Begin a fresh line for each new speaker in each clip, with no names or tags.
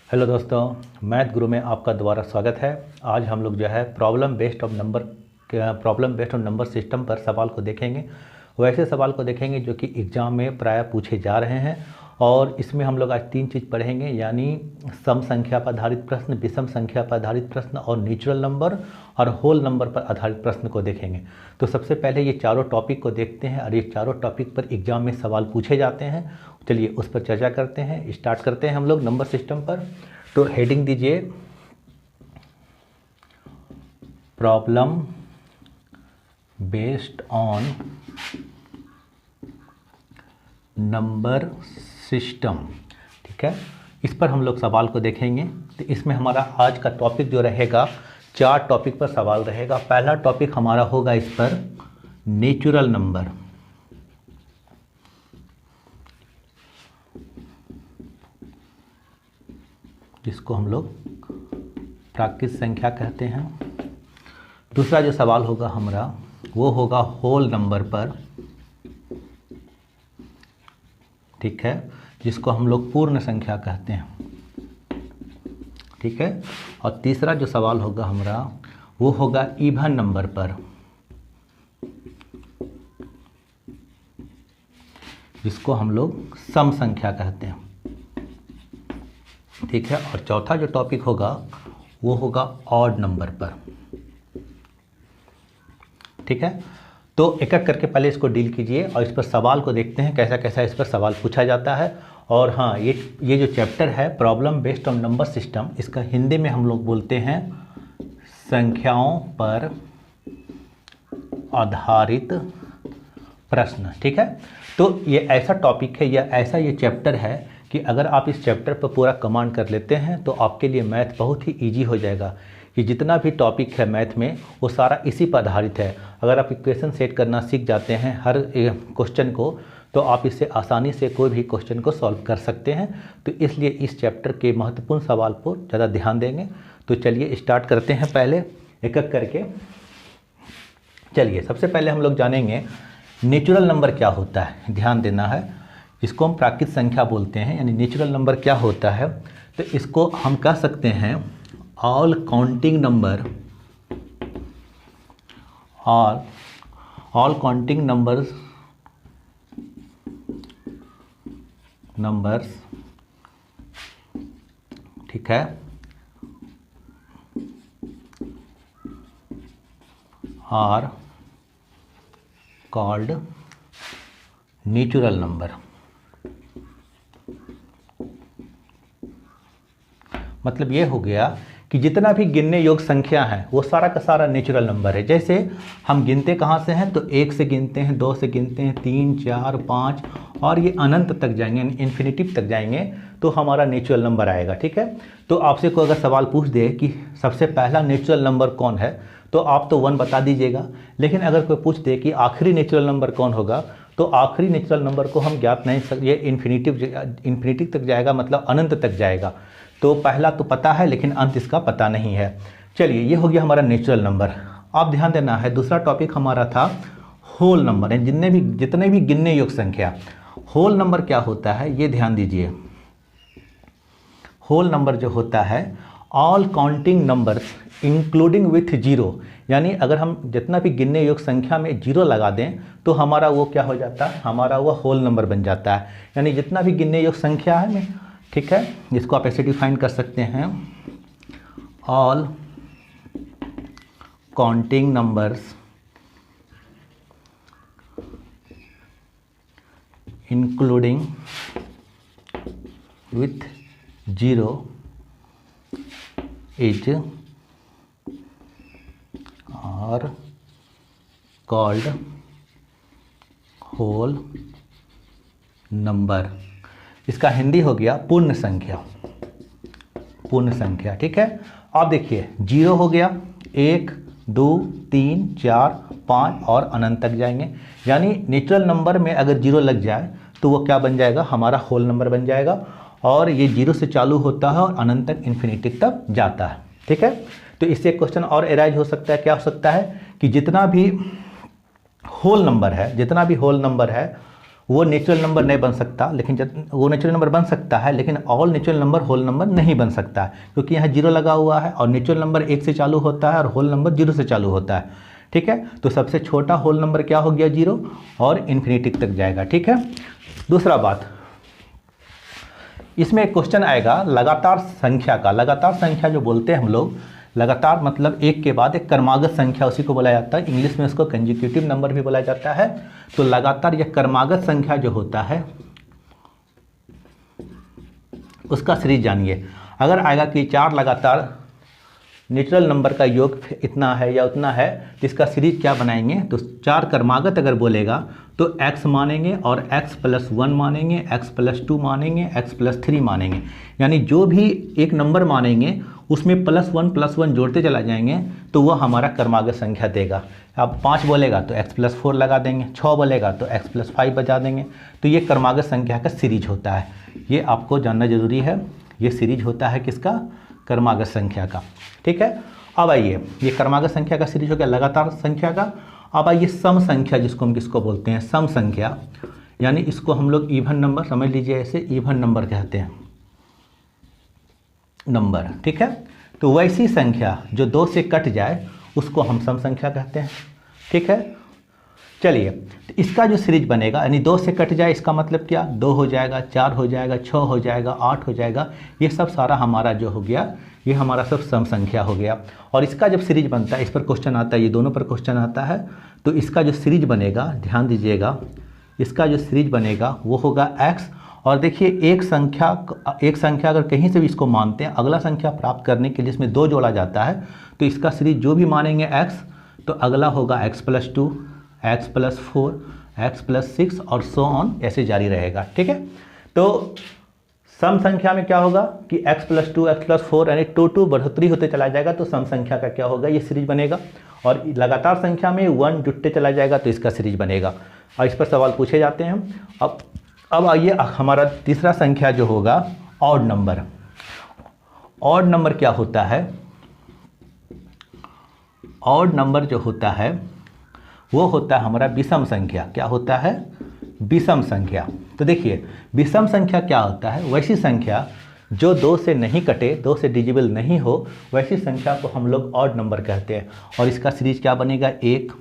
Hello दोस्तों, math गुरु में आपका दोबारा स्वागत है। आज हम लोग जो है problem based on number system पर सवाल को देखेंगे। वैसे सवाल को देखेंगे जो कि एग्ज़ाम में प्रायः पूछे जा रहे हैं। और इसमें हम लोग आज 3 चीज़ पढ़ेंगे, यानी सम संख्या पर आधारित प्रश्न, विषम संख्या पर आधारित प्रश्न और नेचुरल नंबर और होल नंबर पर आधारित प्रश्न को देखेंगे। तो सबसे पहले ये चारों टॉपिक को देखते हैं और ये चारों टॉपिक पर एग्ज़ाम में सवाल पूछे जाते हैं। चलिए उस पर चर्चा करते हैं। स्टार्ट करते हैं हम लोग नंबर सिस्टम पर। तो हेडिंग दीजिए problem based on number system. ठीक है, इस पर हम लोग सवाल को देखेंगे। तो इसमें हमारा आज का टॉपिक जो रहेगा, 4 टॉपिक पर सवाल रहेगा। पहला टॉपिक हमारा होगा इस पर नेचुरल नंबर, जिसको हम लोग प्राकृत संख्या कहते हैं। दूसरा जो सवाल होगा हमारा वो होगा होल नंबर पर, ठीक है, जिसको हम लोग पूर्ण संख्या कहते हैं। ठीक है, और तीसरा जो सवाल होगा हमारा वो होगा इवन नंबर पर, जिसको हम लोग सम संख्या कहते हैं। ठीक है, और चौथा जो टॉपिक होगा वो होगा ऑड नंबर पर। ठीक है, तो एक एक करके पहले इसको डील कीजिए और इस पर सवाल को देखते हैं कैसा कैसा इस पर सवाल पूछा जाता है। और हाँ, ये जो चैप्टर है problem based on number system, इसका हिंदी में हम लोग बोलते हैं संख्याओं पर आधारित प्रश्न। ठीक है, तो ये ऐसा टॉपिक है या ऐसा ये चैप्टर है कि अगर आप इस चैप्टर पर पूरा कमांड कर लेते हैं तो आपके लिए मैथ बहुत ही इजी हो जाएगा। कि जितना भी टॉपिक है मैथ में वो सारा इसी पर आधारित है। अगर आप इक्वेशन सेट करना सीख जाते हैं हर क्वेश्चन को, तो आप इससे आसानी से कोई भी क्वेश्चन को सॉल्व कर सकते हैं। तो इसलिए इस चैप्टर के महत्वपूर्ण सवाल पर ज़्यादा ध्यान देंगे। तो चलिए स्टार्ट करते हैं पहले एक एक करके। चलिए सबसे पहले हम लोग जानेंगे नेचुरल नंबर क्या होता है। ध्यान देना है, इसको हम प्राकृत संख्या बोलते हैं, यानी नेचुरल नंबर क्या होता है। तो इसको हम कह सकते हैं all counting number, all counting numbers, ठीक है, आर कॉल्ड नेचुरल नंबर। मतलब ये हो गया कि जितना भी गिनने योग्य संख्या है वो सारा का सारा नेचुरल नंबर है। जैसे हम गिनते कहाँ से हैं, तो 1 से गिनते हैं, 2 से गिनते हैं, 3, 4, 5 और ये अनंत तक जाएंगे, इन्फिनिटिव तक जाएंगे तो हमारा नेचुरल नंबर आएगा। ठीक है, तो आपसे कोई अगर सवाल पूछ दे कि सबसे पहला नेचुरल नंबर कौन है, तो आप तो 1 बता दीजिएगा। लेकिन अगर कोई पूछ दे कि आखिरी नेचुरल नंबर कौन होगा, तो आखिरी नेचुरल नंबर को हम ज्ञात नहीं सकते। ये इन्फिनिटिव तक जाएगा, मतलब अनंत तक जाएगा। तो पहला तो पता है लेकिन अंत इसका पता नहीं है। चलिए ये हो गया हमारा नेचुरल नंबर। आप ध्यान देना है, दूसरा टॉपिक हमारा था होल नंबर, यानी जितने भी गिनने योग्य संख्या। होल नंबर क्या होता है ये ध्यान दीजिए। होल नंबर जो होता है all counting numbers including with zero, यानी अगर हम जितना भी गिनने योग्य संख्या में जीरो लगा दें तो हमारा वो क्या हो जाता है, हमारा वो होल नंबर बन जाता है। यानी जितना भी गिनने योग्य संख्या है, ठीक है, जिसको आप ऐसे डिफाइन कर सकते हैं all counting numbers including with zero is are called whole number. इसका हिंदी हो गया पूर्ण संख्या, पूर्ण संख्या। ठीक है, आप देखिए जीरो हो गया, 1, 2, 3, 4, 5 और अनंत तक जाएंगे। यानी नेचुरल नंबर में अगर जीरो लग जाए तो वो क्या बन जाएगा, हमारा होल नंबर बन जाएगा। और ये जीरो से चालू होता है और अनंत तक, इन्फिनिटी तक जाता है। ठीक है, तो इससे क्वेश्चन और एराइज हो सकता है। क्या हो सकता है कि जितना भी होल नंबर है वो नेचुरल नंबर नहीं बन सकता, लेकिन जब वो नेचुरल नंबर बन सकता है, लेकिन all natural number whole number नहीं बन सकता है, क्योंकि यहाँ जीरो लगा हुआ है और नेचुरल नंबर 1 से चालू होता है और होल नंबर 0 से चालू होता है। ठीक है, तो सबसे छोटा होल नंबर क्या हो गया 0 और इन्फिनिटी तक जाएगा। ठीक है, दूसरा बात, इसमें एक क्वेश्चन आएगा लगातार संख्या का। लगातार संख्या जो बोलते हैं हम लोग, लगातार मतलब एक के बाद एक क्रमागत संख्या, उसी को बोला जाता है, इंग्लिश में उसको कंसेक्यूटिव नंबर भी बोला जाता है। तो लगातार यह क्रमागत संख्या जो होता है उसका सीरीज जानिए। अगर आएगा कि 4 लगातार नेचुरल नंबर का योग इतना है या उतना है, तो इसका सीरीज क्या बनाएंगे, तो 4 क्रमागत अगर बोलेगा तो x मानेंगे और x+1 मानेंगे, x+2 मानेंगे, x+3 मानेंगे, यानी जो भी एक नंबर मानेंगे उसमें +1 जोड़ते चला जाएंगे तो वह हमारा क्रमागत संख्या देगा। अब 5 बोलेगा तो x+4 लगा देंगे, 6 बोलेगा तो x+5 बजा देंगे। तो ये क्रमागत संख्या का सीरीज होता है, ये आपको जानना जरूरी है। ये सीरीज होता है किसका, क्रमागत संख्या का। ठीक है, अब आइए, ये क्रमागत संख्या का सीरीज हो गया लगातार संख्या का। अब आइए सम संख्या, जिसको हम किसको बोलते हैं, सम संख्या, यानी इसको हम लोग इवन नंबर समझ लीजिए, ऐसे इवन नंबर कहते हैं नंबर। ठीक है, तो वैसी संख्या जो 2 से कट जाए उसको हम सम संख्या कहते हैं। ठीक है, चलिए, तो इसका जो सीरीज बनेगा, यानी 2 से कट जाए, इसका मतलब क्या, 2 हो जाएगा, 4 हो जाएगा, 6 हो जाएगा, 8 हो जाएगा, ये सब सारा हमारा जो हो गया, ये हमारा सब सम संख्या हो गया। और इसका जब सीरीज बनता है, इस पर क्वेश्चन आता है, ये दोनों पर क्वेश्चन आता है, तो इसका जो सीरीज बनेगा, ध्यान दीजिएगा, इसका जो सीरीज बनेगा वो होगा x। और देखिए एक संख्या अगर कहीं से भी इसको मानते हैं, अगला संख्या प्राप्त करने के लिए इसमें 2 जोड़ा जाता है, तो इसका सीरीज जो भी मानेंगे x, तो अगला होगा x+2, x+4, x+6 और सो ऑन, ऐसे जारी रहेगा। ठीक है, तो सम संख्या में क्या होगा कि x+2, x+4 यानी 2 बढ़ोतरी होते चला जाएगा, तो सम संख्या का क्या होगा, ये सीरीज बनेगा। और लगातार संख्या में 1 जुटते चला जाएगा, तो इसका सीरीज बनेगा। और इस पर सवाल पूछे जाते हैं हम। अब आइए, हमारा तीसरा संख्या जो होगा ऑड नंबर। ऑड नंबर क्या होता है, ऑड नंबर जो होता है वो होता है हमारा विषम संख्या। क्या होता है, विषम संख्या। तो देखिए विषम संख्या क्या होता है, वैसी संख्या जो 2 से नहीं कटे, 2 से डिजिबल नहीं हो, वैसी संख्या को हम लोग ऑड नंबर कहते हैं। और इसका सीरीज क्या बनेगा, 1,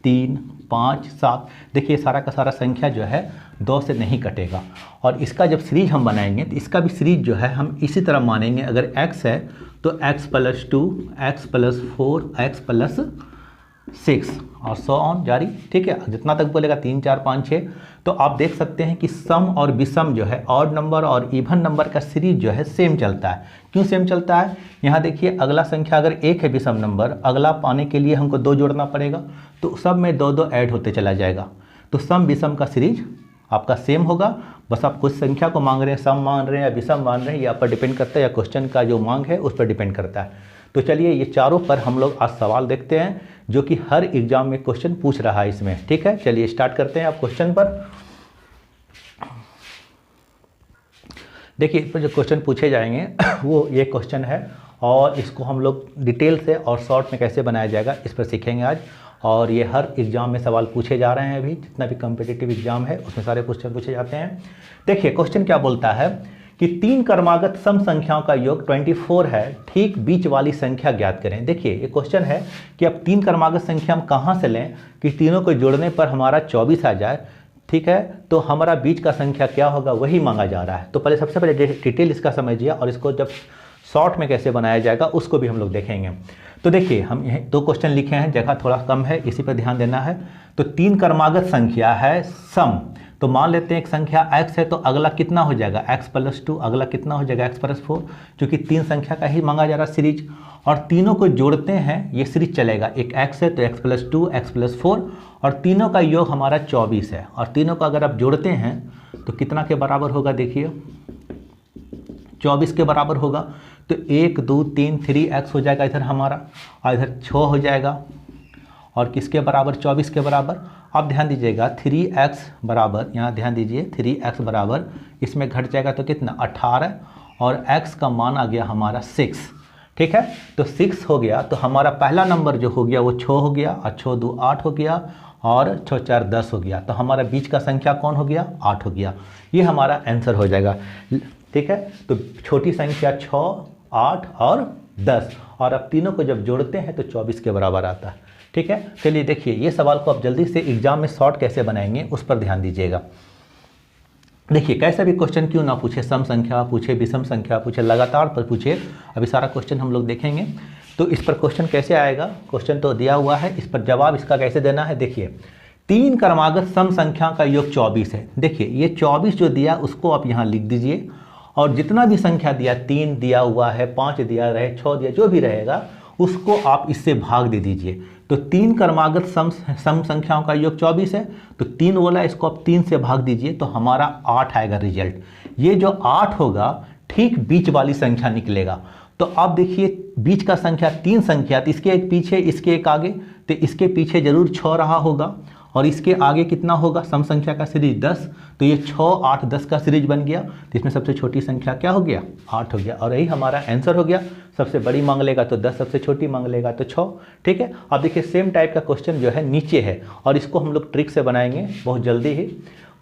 3, 5, 7। देखिए सारा का सारा संख्या जो है 2 से नहीं कटेगा। और इसका जब सीरीज हम बनाएंगे तो इसका भी सीरीज जो है हम इसी तरह मानेंगे। अगर x है तो x+2, x+4, x+6 और सो ऑन जारी। ठीक है, जितना तक बोलेगा 3, 4, 5, 6। तो आप देख सकते हैं कि सम और विषम जो है, ऑड नंबर और इवन नंबर का सीरीज जो है सेम चलता है। क्यों सेम चलता है, यहाँ देखिए अगला संख्या अगर 1 है विषम नंबर, अगला पाने के लिए हमको 2 जोड़ना पड़ेगा, तो सब में 2 ऐड होते चला जाएगा। तो सम विषम का सीरीज आपका सेम होगा। बस आप कुछ संख्या को मांग रहे हैं, सम मान रहे हैं या विषम मान रहे हैं, या पर डिपेंड करता है, या क्वेश्चन का जो मांग है उस पर डिपेंड करता है। तो चलिए ये चारों पर हम लोग आज सवाल देखते हैं, जो कि हर एग्जाम में क्वेश्चन पूछ रहा है इसमें। ठीक है, चलिए स्टार्ट करते हैं आप क्वेश्चन पर। देखिए इस पर जो क्वेश्चन पूछे जाएंगे वो ये क्वेश्चन है, और इसको हम लोग डिटेल से और शॉर्ट में कैसे बनाया जाएगा इस पर सीखेंगे आज। और ये हर एग्जाम में सवाल पूछे जा रहे हैं, अभी जितना भी कम्पिटिटिव एग्जाम है उसमें सारे क्वेश्चन पूछे जाते हैं। देखिए क्वेश्चन क्या बोलता है कि 3 क्रमागत सम संख्याओं का योग 24 है, ठीक बीच वाली संख्या ज्ञात करें। देखिए ये क्वेश्चन है कि अब 3 क्रमागत संख्या हम कहाँ से लें कि तीनों को जोड़ने पर हमारा 24 आ जाए। ठीक है, तो हमारा बीच का संख्या क्या होगा वही मांगा जा रहा है। तो पहले सबसे पहले डिटेल इसका समझिए, और इसको जब शॉर्ट में कैसे बनाया जाएगा उसको भी हम लोग देखेंगे। तो देखिए हम यह 2 क्वेश्चन लिखे हैं, जगह थोड़ा कम है, इसी पर ध्यान देना है। तो 3 क्रमागत संख्या है सम, तो मान लेते हैं एक संख्या x है, तो अगला कितना हो जाएगा x+2, अगला कितना हो जाएगा x+4, क्योंकि 3 संख्या का ही मांगा जा रहा सीरीज। और तीनों को जोड़ते हैं, ये सीरीज चलेगा। एक x है तो x+2, x+4, और तीनों का योग हमारा 24 है। और तीनों को अगर आप जोड़ते हैं तो कितना के बराबर होगा, देखिए 24 के बराबर होगा। तो 1, 2, 3, 3x हो जाएगा इधर हमारा, और इधर 6 हो जाएगा। और किसके बराबर, 24 के बराबर। अब ध्यान दीजिएगा 3x बराबर, यहाँ ध्यान दीजिए 3x बराबर, इसमें घट जाएगा तो कितना 18, और x का मान आ गया हमारा 6। ठीक है, तो 6 हो गया, तो हमारा पहला नंबर जो हो गया वो 6 हो गया, और 6 2 8 हो गया, और 6 4 10 हो गया। तो हमारा बीच का संख्या कौन हो गया? 8 हो गया। ये हमारा आंसर हो जाएगा। ठीक है, तो छोटी संख्या 6, 8 और 10, और अब तीनों को जब जोड़ते हैं तो 24 के बराबर आता है। ठीक है, चलिए देखिए ये सवाल को आप जल्दी से एग्जाम में शॉर्ट कैसे बनाएंगे उस पर ध्यान दीजिएगा। देखिए कैसा भी क्वेश्चन क्यों ना पूछे, सम संख्या पूछे, विषम संख्या पूछे, लगातार पर पूछे, अभी सारा क्वेश्चन हम लोग देखेंगे। तो इस पर क्वेश्चन कैसे आएगा? क्वेश्चन तो दिया हुआ है, इस पर जवाब इसका कैसे देना है। देखिए 3 क्रमागत सम संख्या का योग 24 है। देखिए ये 24 जो दिया उसको आप यहाँ लिख दीजिए, और जितना भी संख्या दिया, 3 दिया हुआ है, 5 दिया रहे, 6 दिया, जो भी रहेगा उसको आप इससे भाग दे दीजिए। तो 3 क्रमागत सम संख्याओं का योग 24 है, तो 3 बोला, इसको आप 3 से भाग दीजिए तो हमारा 8 आएगा रिजल्ट। ये जो 8 होगा ठीक बीच वाली संख्या निकलेगा। तो आप देखिए बीच का संख्या 3 संख्या, तो इसके एक पीछे, इसके एक आगे, तो इसके पीछे जरूर 6 रहा होगा, और इसके आगे कितना होगा? सम संख्या का सीरीज 10, तो ये 6, 8, 10 का सीरीज बन गया। तो इसमें सबसे छोटी संख्या क्या हो गया? 8 हो गया, और यही हमारा आंसर हो गया। सबसे बड़ी मांग लेगा तो 10, सबसे छोटी मांग लेगा तो 6। ठीक है, अब देखिए सेम टाइप का क्वेश्चन जो है नीचे है, और इसको हम लोग ट्रिक से बनाएंगे बहुत जल्दी ही।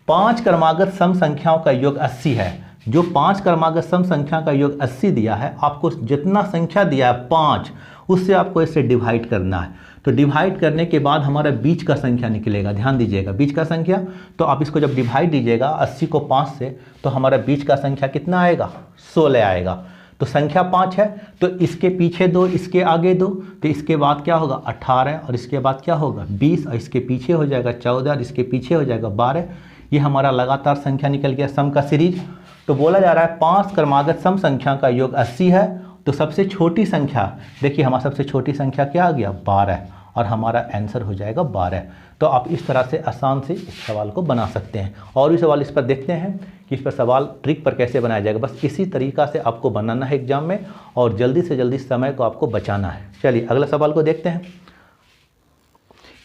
5 क्रमागत सम संख्याओं का योग 80 है। जो 5 क्रमागत सम संख्या का योग 80 दिया है, आपको जितना संख्या दिया है 5, उससे आपको इसे डिवाइड करना है। तो डिवाइड करने के बाद हमारा बीच का संख्या निकलेगा। ध्यान दीजिएगा बीच का संख्या, तो आप इसको जब डिवाइड दीजिएगा 80 को 5 से, तो हमारा बीच का संख्या कितना आएगा? 16 आएगा। तो संख्या 5 है, तो इसके पीछे 2, इसके आगे 2, तो इसके बाद क्या होगा? 18, और इसके बाद क्या होगा? 20, और इसके पीछे हो जाएगा 14, और इसके पीछे हो जाएगा 12। ये हमारा लगातार संख्या निकल गया, सम का सीरीज। तो बोला जा रहा है 5 क्रमागत सम संख्या का योग 80 है, तो सबसे छोटी संख्या, देखिए हमारा सबसे छोटी संख्या क्या आ गया? 12, और हमारा आंसर हो जाएगा 12। तो आप इस तरह से आसान से इस सवाल को बना सकते हैं। और भी सवाल इस पर देखते हैं कि इस पर सवाल ट्रिक पर कैसे बनाया जाएगा। बस इसी तरीका से आपको बनाना है एग्जाम में, और जल्दी से जल्दी समय को आपको बचाना है। चलिए अगला सवाल को देखते हैं।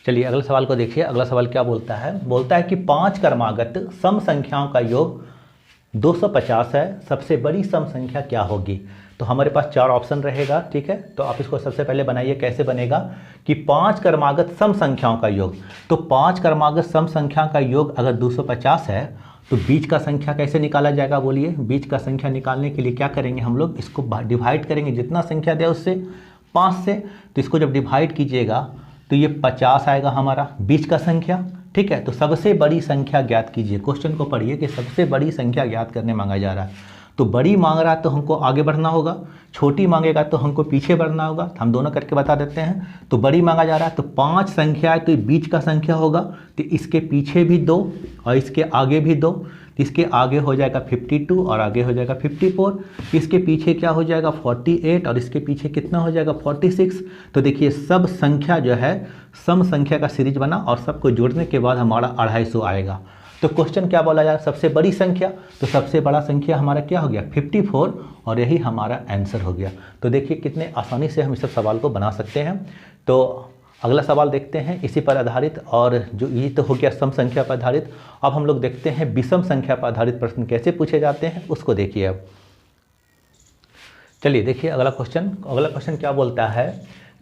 चलिए अगला सवाल को देखिए। अगला सवाल क्या बोलता है? बोलता है कि 5 क्रमागत सम संख्याओं का योग 250 है, सबसे बड़ी सम संख्या क्या होगी? तो हमारे पास 4 ऑप्शन रहेगा। ठीक है, तो आप इसको सबसे पहले बनाइए। कैसे बनेगा कि 5 क्रमागत सम संख्याओं का योग, तो 5 क्रमागत सम संख्या का योग अगर 250 है, तो बीच का संख्या कैसे निकाला जाएगा? बोलिए। बीच का संख्या निकालने के लिए क्या करेंगे हम लोग? इसको डिवाइड करेंगे, जितना संख्या दिया उससे 5 से, तो इसको जब डिवाइड कीजिएगा तो ये 50 आएगा हमारा बीच का संख्या। ठीक है, तो सबसे बड़ी संख्या ज्ञात कीजिए। क्वेश्चन को पढ़िए कि सबसे बड़ी संख्या ज्ञात करने मांगा जा रहा है। तो बड़ी मांग रहा है तो हमको आगे बढ़ना होगा, छोटी मांगेगा तो हमको पीछे बढ़ना होगा। हम दोनों करके बता देते हैं। तो बड़ी मांगा जा रहा है, तो 5 संख्या है, तो बीच का संख्या होगा, तो इसके पीछे भी 2 और इसके आगे भी 2, इसके आगे हो जाएगा 52 और आगे हो जाएगा 54, इसके पीछे क्या हो जाएगा 48 और इसके पीछे कितना हो जाएगा 46। तो देखिए सब संख्या जो है सम संख्या का सीरीज बना, और सबको जोड़ने के बाद हमारा 250 आएगा। तो क्वेश्चन क्या बोला जाए? सबसे बड़ी संख्या, तो सबसे बड़ा संख्या हमारा क्या हो गया 54, और यही हमारा आंसर हो गया। तो देखिए कितने आसानी से हम इस सब सवाल को बना सकते हैं। तो अगला सवाल देखते हैं इसी पर आधारित, और जो ये तो हो गया सम संख्या पर आधारित। अब हम लोग देखते हैं विषम संख्या पर आधारित प्रश्न कैसे पूछे जाते हैं, उसको देखिए। अब चलिए देखिए अगला क्वेश्चन क्या बोलता है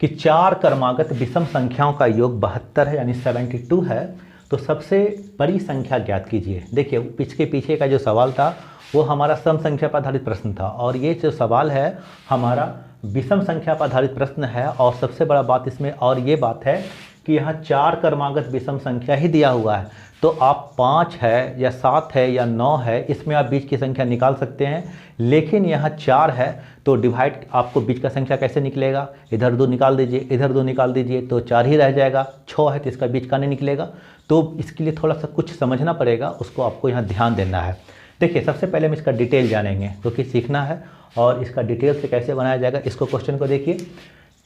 कि 4 क्रमागत विषम संख्याओं का योग 72 है, यानी 72 है, तो सबसे बड़ी संख्या ज्ञात कीजिए। देखिए पिछले पीछे का जो सवाल था वो हमारा सम संख्या पर आधारित प्रश्न था, और ये जो सवाल है हमारा विषम संख्या पर आधारित प्रश्न है। और सबसे बड़ा बात इसमें और ये बात है कि यहाँ 4 क्रमागत विषम संख्या ही दिया हुआ है, तो आप 5 है या 7 है या 9 है, इसमें आप बीच की संख्या निकाल सकते हैं। लेकिन यहाँ 4 है, तो डिवाइड आपको बीच का संख्या कैसे निकलेगा? इधर 2 निकाल दीजिए, इधर 2 निकाल दीजिए, तो 4 ही रह जाएगा। 6 है तो इसका बीच का नहीं निकलेगा। तो इसके लिए थोड़ा सा कुछ समझना पड़ेगा, उसको आपको यहाँ ध्यान देना है। देखिए सबसे पहले हम इसका डिटेल जानेंगे, क्योंकि सीखना है, और इसका डिटेल से कैसे बनाया जाएगा इसको क्वेश्चन को देखिए।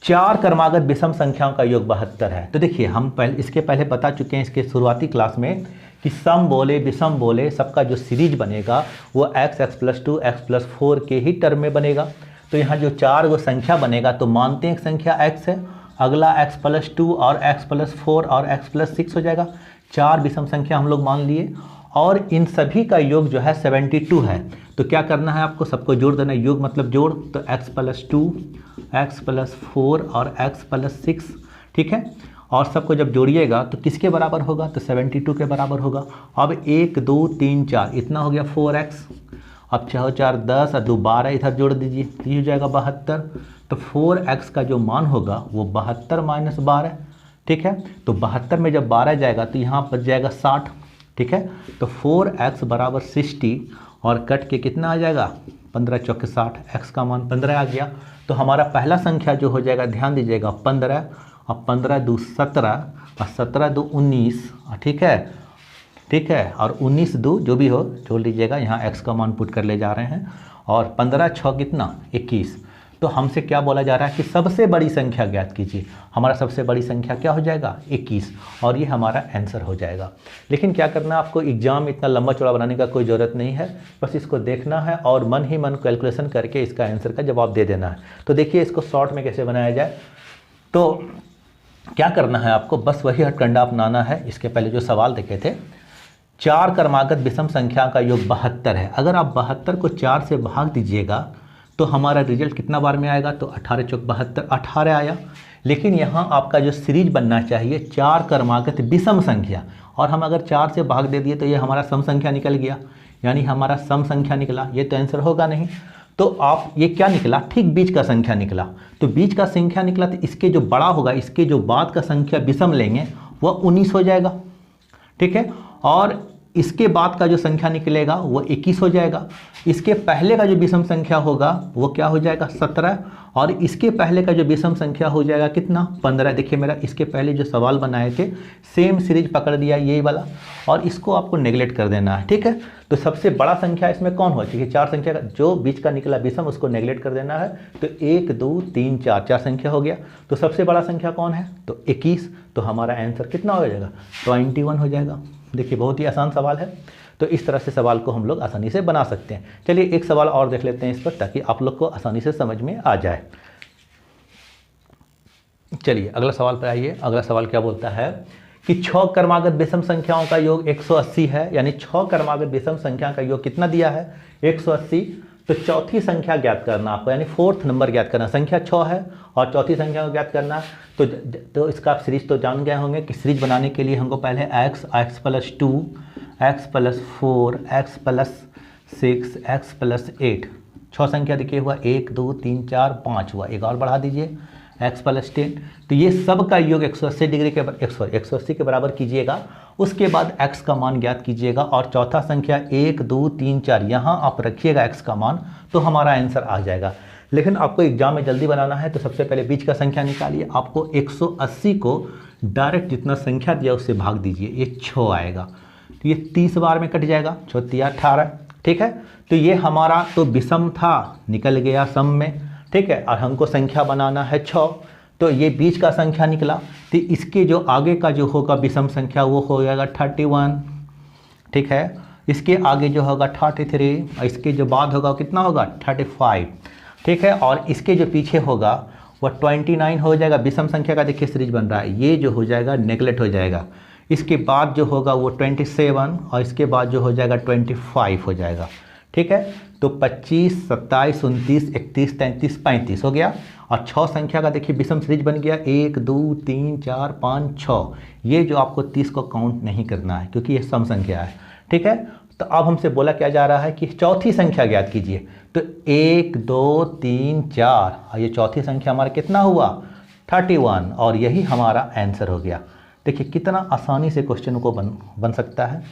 4 क्रमागत विषम संख्याओं का योग 72 है। तो देखिए हम इसके पहले बता चुके हैं इसके शुरुआती क्लास में कि सम बोले विषम बोले सबका जो सीरीज बनेगा वो x, x+2, x+4 के ही टर्म में बनेगा। तो यहाँ जो 4 गो संख्या बनेगा, तो मानते हैं एक संख्या x है, अगला x+2 और x+4 और x+6 हो जाएगा। 4 विषम संख्या हम लोग मान लिए, और इन सभी का योग जो है 72 है। तो क्या करना है आपको? सबको जोड़ देना। योग मतलब जोड़, तो x+2, x+4 और x+6, ठीक है। और सबको जब जोड़िएगा तो किसके बराबर होगा, तो 72 के बराबर होगा। अब 1 2 3 4 इतना हो गया 4x। अब 6 4 10 और 2 12 इधर जोड़ दीजिए, तो ये हो जाएगा 72। तो 4x का जो मान होगा वो 72 माइनस 12, ठीक है। तो 72 में जब 12 जाएगा तो यहाँ पर जाएगा 60, ठीक है। तो 4x बराबर 60 और कट के कितना आ जाएगा, 15 चौके 60, x का मान 15 आ गया। तो हमारा पहला संख्या जो हो जाएगा, ध्यान दीजिएगा 15, और 15 2 17 और 17 2 19, ठीक है, ठीक है। और 19 2 जो भी हो छोड़ लीजिएगा, यहाँ x का मान पुट कर ले जा रहे हैं। और 15 6 कितना 21। तो हमसे क्या बोला जा रहा है कि सबसे बड़ी संख्या ज्ञात कीजिए। हमारा सबसे बड़ी संख्या क्या हो जाएगा, 21, और ये हमारा आंसर हो जाएगा। लेकिन क्या करना, आपको एग्जाम इतना लंबा चौड़ा बनाने का कोई ज़रूरत नहीं है, बस इसको देखना है और मन ही मन कैलकुलेशन करके इसका आंसर का जवाब दे देना है। तो देखिए इसको शॉर्ट में कैसे बनाया जाए। तो क्या करना है आपको, बस वही हथकंडा अपनाना है। इसके पहले जो सवाल देखे थे, 4 क्रमागत विषम संख्या का योग 72 है। अगर आप 72 को 4 से भाग दीजिएगा तो हमारा रिजल्ट कितना बार में आएगा, तो 18 चौक 72, 18 आया। लेकिन यहाँ आपका जो सीरीज बनना चाहिए 4 क्रमागत विषम संख्या, और हम अगर 4 से भाग दे दिए तो ये हमारा सम संख्या निकल गया, यानी हमारा सम संख्या निकला, ये तो आंसर होगा नहीं। तो आप ये क्या निकला, ठीक बीच का संख्या निकला। तो बीच का संख्या निकला तो इसके जो बड़ा होगा, इसके जो बाद का संख्या विषम लेंगे वह 19 हो जाएगा, ठीक है। और इसके बाद का जो संख्या निकलेगा वो 21 हो जाएगा। इसके पहले का जो विषम संख्या होगा वो क्या हो जाएगा, 17। और इसके पहले का जो विषम संख्या हो जाएगा कितना, 15। देखिए मेरा इसके पहले जो सवाल बनाए थे सेम सीरीज पकड़ दिया ये वाला, और इसको आपको नेगलेक्ट कर देना है, ठीक है। तो सबसे बड़ा संख्या इसमें कौन हो, क्योंकि 4 संख्या का जो बीच का निकला विषम उसको नेगलेक्ट कर देना है। तो 1 2 3 4 4 संख्या हो गया। तो सबसे बड़ा संख्या कौन है, तो 21। तो हमारा आंसर कितना हो जाएगा, 21 हो जाएगा। देखिए बहुत ही आसान सवाल है। तो इस तरह से सवाल को हम लोग आसानी से बना सकते हैं। चलिए एक सवाल और देख लेते हैं इस पर, ताकि आप लोग को आसानी से समझ में आ जाए। चलिए अगला सवाल पर आइए। अगला सवाल क्या बोलता है कि 6 क्रमागत विषम संख्याओं का योग 180 है, यानी 6 क्रमागत विषम संख्या का योग कितना दिया है, 180। तो चौथी संख्या ज्ञात करना आपको, यानी 4th नंबर ज्ञात करना। संख्या 6 है और चौथी संख्या को ज्ञात करना। तो इसका आप सीरीज तो जान गए होंगे कि सीरीज बनाने के लिए हमको पहले x plus 2, x plus 4, x plus 6, x plus 8, 6 संख्या देखिए हुआ, 1 2 3 4 5 हुआ, एक और बढ़ा दीजिए x प्लस 10। तो ये सब का योग 180 डिग्री के 180 के बराबर कीजिएगा। उसके बाद x का मान ज्ञात कीजिएगा, और चौथा संख्या 1 2 3 4 यहाँ आप रखिएगा x का मान, तो हमारा आंसर आ जाएगा। लेकिन आपको एग्जाम में जल्दी बनाना है, तो सबसे पहले बीच का संख्या निकालिए। आपको 180 को डायरेक्ट जितना संख्या दिया उससे भाग दीजिए, ये 6 आएगा। तो ये 30 बार में कट जाएगा, 6 3 18, ठीक है। तो ये हमारा तो विषम था, निकल गया सम में, ठीक है। और हमको संख्या बनाना है 6, तो ये बीच का संख्या निकला। तो इसके जो आगे का जो होगा विषम संख्या वो हो जाएगा 31, ठीक है। इसके आगे जो होगा 33, और इसके जो बाद होगा कितना होगा 35, ठीक है। और इसके जो पीछे होगा वो 29 हो जाएगा। विषम संख्या का देखिए सीरीज बन रहा है, ये जो हो जाएगा नेगलेक्ट हो जाएगा। इसके बाद जो होगा वो 27, और इसके बाद जो हो जाएगा 25 हो जाएगा, ठीक है। तो 25 27 29 31 33 35 हो गया। और 6 संख्या का देखिए विषम सीरीज बन गया, 1 2 3 4 5 6। ये जो आपको 30 को काउंट नहीं करना है क्योंकि ये सम संख्या है, ठीक है। तो अब हमसे बोला क्या जा रहा है कि चौथी संख्या ज्ञात कीजिए। तो 1 2 3 4, और ये चौथी संख्या हमारा कितना हुआ 31, और यही हमारा आंसर हो गया। देखिए कितना आसानी से क्वेश्चन को बन सकता है।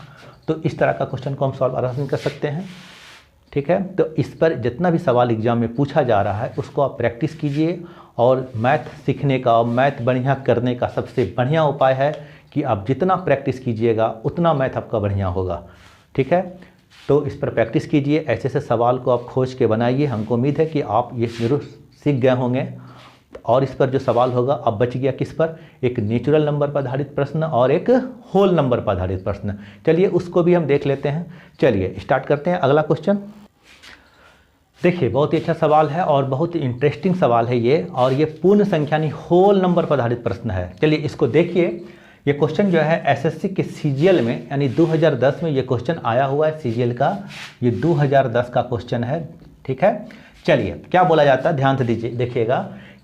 तो इस तरह का क्वेश्चन को हम सॉल्व आसानी कर सकते हैं, ठीक है। तो इस पर जितना भी सवाल एग्जाम में पूछा जा रहा है उसको आप प्रैक्टिस कीजिए। और मैथ सीखने का और मैथ बढ़िया करने का सबसे बढ़िया उपाय है कि आप जितना प्रैक्टिस कीजिएगा उतना मैथ आपका बढ़िया होगा, ठीक है। तो इस पर प्रैक्टिस कीजिए, ऐसे ऐसे सवाल को आप खोज के बनाइए। हमको उम्मीद है कि आप ये जरूर सीख गए होंगे। और इस पर जो सवाल होगा, अब बच गया किस पर, एक नेचुरल नंबर पर आधारित प्रश्न और एक होल नंबर पर आधारित प्रश्न। चलिए उसको भी हम देख लेते हैं। चलिए स्टार्ट करते हैं अगला क्वेश्चन। देखिए बहुत ही अच्छा सवाल है और बहुत ही इंटरेस्टिंग सवाल है ये, और ये पूर्ण संख्या यानी होल नंबर पर आधारित प्रश्न है। चलिए इसको देखिए। ये क्वेश्चन जो है एसएससी के सीजीएल में यानी 2010 में ये क्वेश्चन आया हुआ है। सीजीएल का ये 2010 का क्वेश्चन है, ठीक है। चलिए क्या बोला जाता है, ध्यान से दीजिए, देखिएगा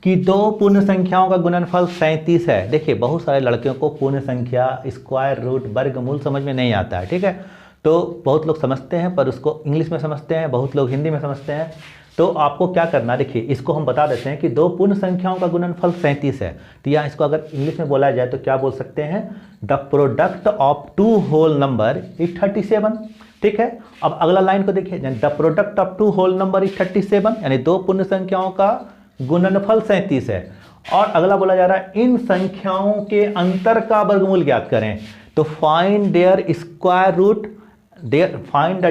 कि दो पूर्ण संख्याओं का गुणनफल 37 है। देखिए बहुत सारे लड़कियों को पूर्ण संख्या, स्क्वायर रूट, वर्गमूल समझ में नहीं आता है, ठीक है। तो बहुत लोग समझते हैं पर उसको इंग्लिश में समझते हैं, बहुत लोग हिंदी में समझते हैं। तो आपको क्या करना, देखिए इसको हम बता देते हैं कि दो पूर्ण संख्याओं का गुणनफल 37 है। तो यहाँ इसको अगर इंग्लिश में बोला जाए तो क्या बोल सकते हैं, the product of two whole number is 37, ठीक है। अब अगला लाइन को देखिए, the product of two whole number is 37, यानी दो पूर्ण संख्याओं का गुणनफल 37 है। और अगला बोला जा रहा है इन संख्याओं के अंतर का वर्गमूल ज्ञात करें। तो find their square root, find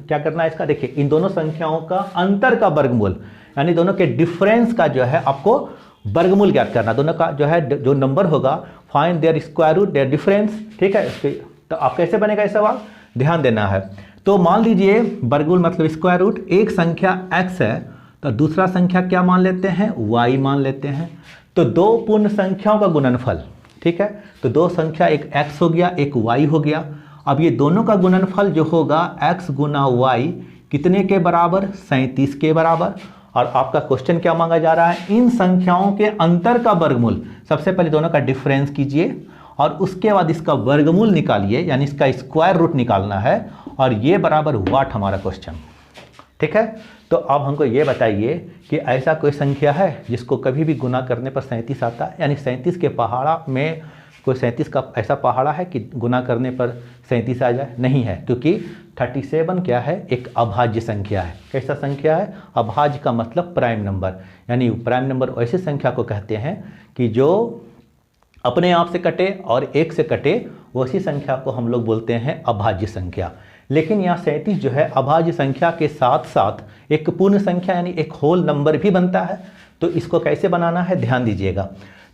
क्या करना है इसका, देखिए इन दोनों संख्याओं का अंतर का वर्गमूल, यानी दोनों के डिफरेंस का जो है आपको वर्गमूल ज्ञात करना। दोनों का जो है जो नंबर होगा, find their square root, their difference, ठीक है। तो आप कैसे बनेगा ये सवाल, ध्यान देना है। तो मान लीजिए वर्गमूल मतलब स्क्वायर रूट, एक संख्या x है तो दूसरा संख्या क्या मान लेते हैं, y मान लेते हैं। तो दो पूर्ण संख्याओं का गुणनफल, ठीक है। तो दो संख्या, एक x हो गया, एक y हो गया। अब ये दोनों का गुणनफल जो होगा x गुना y कितने के बराबर, 37 के बराबर। और आपका क्वेश्चन क्या मांगा जा रहा है, इन संख्याओं के अंतर का वर्गमूल। सबसे पहले दोनों का डिफरेंस कीजिए और उसके बाद इसका वर्गमूल निकालिए, यानी इसका स्क्वायर रूट निकालना है। और ये बराबर वाट हमारा क्वेश्चन, ठीक है। तो अब हमको ये बताइए कि ऐसा कोई संख्या है जिसको कभी भी गुना करने पर 37 आता है, यानी 37 के पहाड़ा में कोई 37 का ऐसा पहाड़ा है कि गुना करने पर 37 आ जाए, नहीं है। क्योंकि 37 क्या है, एक अभाज्य संख्या है। कैसा संख्या है, अभाज्य का मतलब प्राइम नंबर, यानी प्राइम नंबर ऐसी संख्या को कहते हैं कि जो अपने आप से कटे और एक से कटे, वैसी संख्या को हम लोग बोलते हैं अभाज्य संख्या। लेकिन यहाँ 37 जो है अभाज्य संख्या के साथ साथ एक पूर्ण संख्या यानी एक होल नंबर भी बनता है। तो इसको कैसे बनाना है, ध्यान दीजिएगा।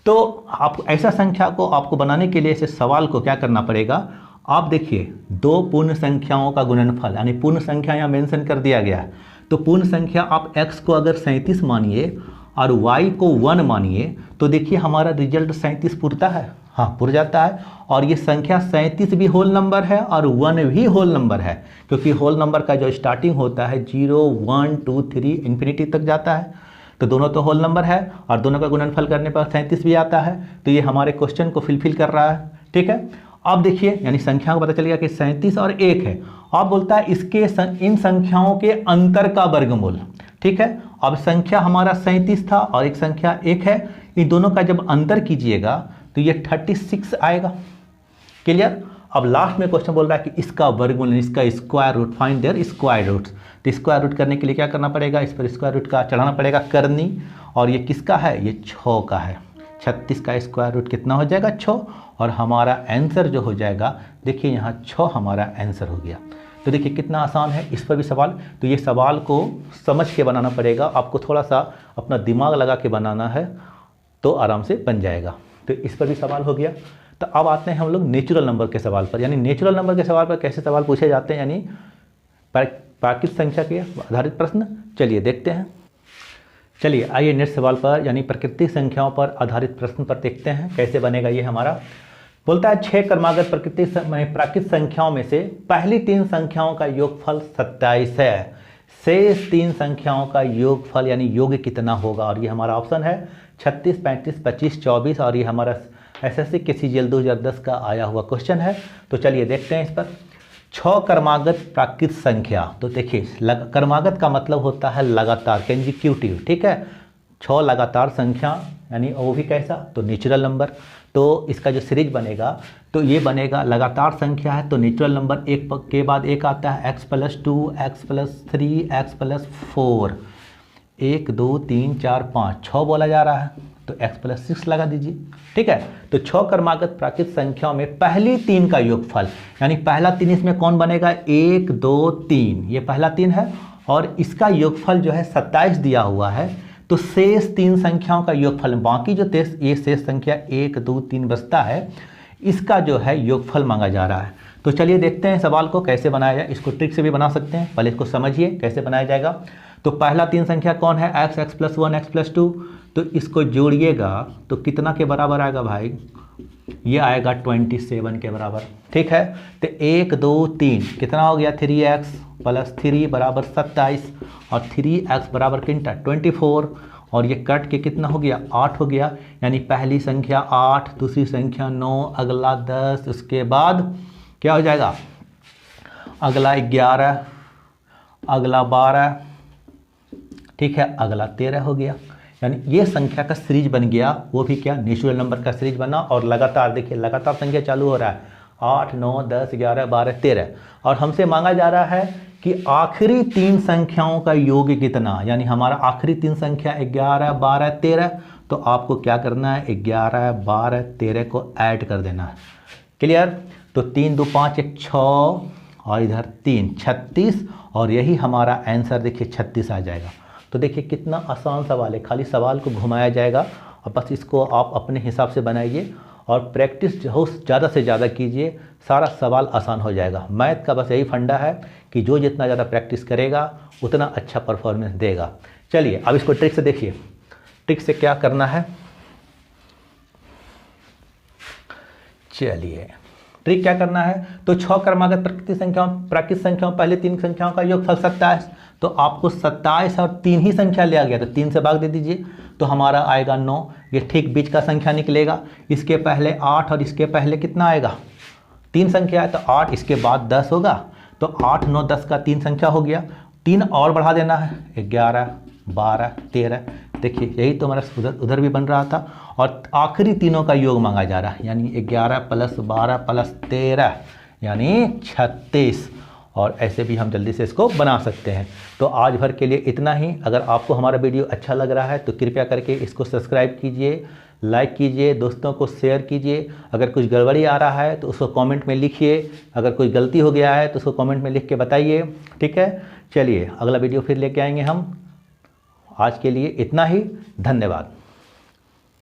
तो आप ऐसा संख्या को आपको बनाने के लिए इस सवाल को क्या करना पड़ेगा, आप देखिए दो पूर्ण संख्याओं का गुणनफल, यानी पूर्ण संख्या यहाँ मेंशन कर दिया गया है। तो पूर्ण संख्या आप x को अगर 37 मानिए और y को 1 मानिए, तो देखिए हमारा रिजल्ट 37 पुरता है, हाँ पुर जाता है। और ये संख्या 37 भी होल नंबर है और 1 भी होल नंबर है, क्योंकि होल नंबर का जो स्टार्टिंग होता है 0, 1, 2, 3 इन्फिनिटी तक जाता है। तो दोनों तो होल नंबर है और दोनों का गुणनफल करने पर 37 भी आता है। तो ये हमारे क्वेश्चन को फिलफिल कर रहा है, ठीक है। अब देखिए यानी संख्या को पता चल गया कि 37 और 1 है। अब बोलता है इसके इन संख्याओं के अंतर का वर्गमूल, ठीक है। अब संख्या हमारा 37 था और एक संख्या 1 है, इन दोनों का जब अंतर कीजिएगा तो ये 36 आएगा, क्लियर। अब लास्ट में क्वेश्चन बोल रहा है कि इसका वर्गमूल, इसका square root, find their square root. तो स्क्वायर रूट करने के लिए क्या करना पड़ेगा, इस पर स्क्वायर रूट का चढ़ाना पड़ेगा करनी। और ये किसका है, ये 6 का है। 36 का स्क्वायर रूट कितना हो जाएगा, 6। और हमारा आंसर जो हो जाएगा, देखिए यहाँ 6 हमारा आंसर हो गया। तो देखिए कितना आसान है इस पर भी सवाल। तो ये सवाल को समझ के बनाना पड़ेगा, आपको थोड़ा सा अपना दिमाग लगा के बनाना है तो आराम से बन जाएगा। तो इस पर भी सवाल हो गया। तो अब आते हैं हम लोग नेचुरल नंबर के सवाल पर, यानी नेचुरल नंबर के सवाल पर कैसे सवाल पूछे जाते हैं, यानी प्राकृतिक संख्या के आधारित प्रश्न। चलिए देखते हैं। चलिए आइए नेक्स्ट सवाल पर, यानी प्राकृतिक संख्याओं पर आधारित प्रश्न पर देखते हैं कैसे बनेगा ये हमारा। बोलता है 6 क्रमागत प्राकृतिक संख्याओं में से पहली 3 संख्याओं का योगफल 27 है। शेष 3 संख्याओं का योगफल यानी योग कितना होगा। और ये हमारा ऑप्शन है 36, 35, 25, 24। और ये हमारा एसएससी के सीजीएल 2010 का आया हुआ क्वेश्चन है। तो चलिए देखते हैं इस पर। 6 क्रमागत प्राकृतिक संख्या। तो देखिए क्रमागत का मतलब होता है लगातार, कंसेक्यूटिव, ठीक है। 6 लगातार संख्या यानी वो भी कैसा, तो नेचुरल नंबर। तो इसका जो सीरीज बनेगा तो ये बनेगा लगातार संख्या है तो नेचुरल नंबर एक के बाद एक आता है, x+2, x+3, x+4, 1, 2, 3, 4, 5, 6 बोला जा रहा है तो x+6 लगा दीजिए, ठीक है। तो 6 क्रमागत प्राकृतिक संख्याओं में पहली 3 का योगफल, यानी पहला 3 इसमें कौन बनेगा, 1, 2, 3, ये पहला 3 है और इसका योगफल जो है 27 दिया हुआ है। तो शेष 3 संख्याओं का योगफल, बाकी जो ये शेष संख्या 1, 2, 3 बचता है, इसका जो है योगफल मांगा जा रहा है। तो चलिए देखते हैं सवाल को कैसे बनाया जाए। इसको ट्रिक से भी बना सकते हैं, पहले इसको समझिए कैसे बनाया जाएगा। तो पहला 3 संख्या कौन है, x, x+1, x+2। तो इसको जोड़िएगा तो कितना के बराबर आएगा भाई, ये आएगा 27 के बराबर। ठीक है, तो 1 2 3 कितना हो गया 3x प्लस 3 बराबर 27 और 3x बराबर कितना 24 और ये कट के कितना हो गया 8 हो गया। यानी पहली संख्या 8, दूसरी संख्या 9, अगला 10, उसके बाद क्या हो जाएगा अगला 11, अगला 12, ठीक है, अगला 13 हो गया। यानी ये संख्या का सीरीज बन गया, वो भी क्या नेचुरल नंबर का सीरीज बना और लगातार देखिए लगातार संख्या चालू हो रहा है 8 9 10 11 12 13 और हमसे मांगा जा रहा है कि आखिरी 3 संख्याओं का योग कितना। यानी हमारा आखिरी 3 संख्या 11 12 13, तो आपको क्या करना है 11 12 13 को ऐड कर देना है। क्लियर, तो 3 2 5 1 6 और इधर 3 36 और यही हमारा आंसर देखिए 36 आ जाएगा। तो देखिए कितना आसान सवाल है, खाली सवाल को घुमाया जाएगा और बस इसको आप अपने हिसाब से बनाइए और प्रैक्टिस हो ज़्यादा से ज़्यादा कीजिए, सारा सवाल आसान हो जाएगा। मैथ का बस यही फंडा है कि जो जितना ज़्यादा प्रैक्टिस करेगा उतना अच्छा परफॉर्मेंस देगा। चलिए अब इसको ट्रिक से देखिए, ट्रिक से क्या करना है। चलिए ट्रिक क्या करना है, तो 6 क्रमागत प्राकृतिक संख्याओं पहले 3 संख्याओं का योगफल 27, तो आपको 27 और 3 ही संख्या लिया गया तो 3 से भाग दे दीजिए तो हमारा आएगा 9। ये ठीक बीच का संख्या निकलेगा। इसके पहले 8 और इसके पहले कितना आएगा 3 संख्या है तो 8, इसके बाद 10 होगा तो 8 9 10 का 3 संख्या हो गया। 3 और बढ़ा देना है 11 12 13, देखिए यही तो हमारा उधर भी बन रहा था और आखिरी तीनों का योग मांगा जा रहा है। यानी 11 + 12 + 13 यानी 36 और ऐसे भी हम जल्दी से इसको बना सकते हैं। तो आज भर के लिए इतना ही। अगर आपको हमारा वीडियो अच्छा लग रहा है तो कृपया करके इसको सब्सक्राइब कीजिए, लाइक कीजिए, दोस्तों को शेयर कीजिए। अगर कुछ गड़बड़ी आ रहा है तो उसको कमेंट में लिखिए, अगर कोई गलती हो गया है तो उसको कमेंट में लिख के बताइए। ठीक है, चलिए अगला वीडियो फिर लेके आएंगे हम। आज के लिए इतना ही, धन्यवाद।